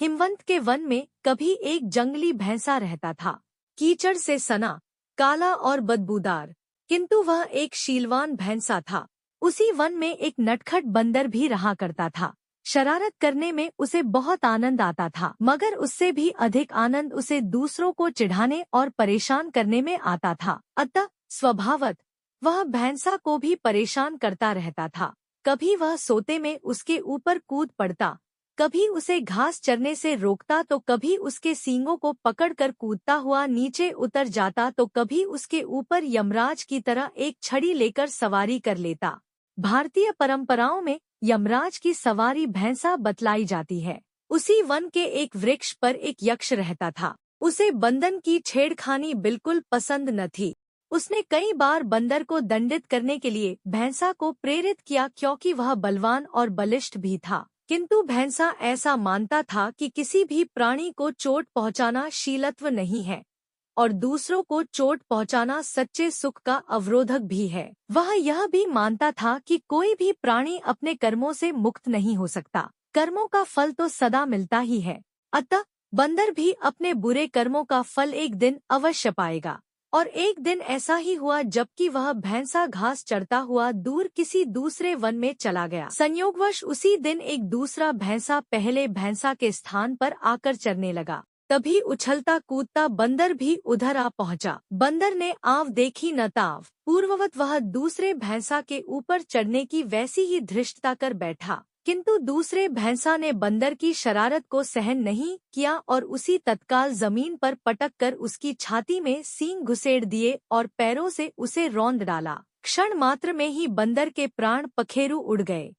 हिमवंत के वन में कभी एक जंगली भैंसा रहता था। कीचड़ से सना, काला और बदबूदार, किंतु वह एक शीलवान भैंसा था। उसी वन में एक नटखट बंदर भी रहा करता था। शरारत करने में उसे बहुत आनंद आता था, मगर उससे भी अधिक आनंद उसे दूसरों को चिढ़ाने और परेशान करने में आता था। अतः स्वभावत वह भैंसा को भी परेशान करता रहता था। कभी वह सोते में उसके ऊपर कूद पड़ता, कभी उसे घास चरने से रोकता तो कभी उसके सींगों को पकड़कर कूदता हुआ नीचे उतर जाता तो कभी उसके ऊपर यमराज की तरह एक छड़ी लेकर सवारी कर लेता। भारतीय परंपराओं में यमराज की सवारी भैंसा बतलाई जाती है। उसी वन के एक वृक्ष पर एक यक्ष रहता था। उसे बंदर की छेड़खानी बिल्कुल पसंद न थी। उसने कई बार बंदर को दंडित करने के लिए भैंसा को प्रेरित किया, क्योंकि वह बलवान और बलिष्ठ भी था। किंतु भैंसा ऐसा मानता था कि किसी भी प्राणी को चोट पहुंचाना शीलत्व नहीं है और दूसरों को चोट पहुंचाना सच्चे सुख का अवरोधक भी है। वह यह भी मानता था कि कोई भी प्राणी अपने कर्मों से मुक्त नहीं हो सकता। कर्मों का फल तो सदा मिलता ही है। अतः बंदर भी अपने बुरे कर्मों का फल एक दिन अवश्य पाएगा। और एक दिन ऐसा ही हुआ, जबकि वह भैंसा घास चरता हुआ दूर किसी दूसरे वन में चला गया। संयोगवश उसी दिन एक दूसरा भैंसा पहले भैंसा के स्थान पर आकर चरने लगा। तभी उछलता कूदता बंदर भी उधर आ पहुंचा। बंदर ने आव देखी न ताव, पूर्ववत वह दूसरे भैंसा के ऊपर चढ़ने की वैसी ही धृष्टता कर बैठा। किंतु दूसरे भैंसा ने बंदर की शरारत को सहन नहीं किया और उसी तत्काल जमीन पर पटक कर उसकी छाती में सींग घुसेड़ दिए और पैरों से उसे रौंद डाला। क्षण मात्र में ही बंदर के प्राण पखेरु उड़ गए।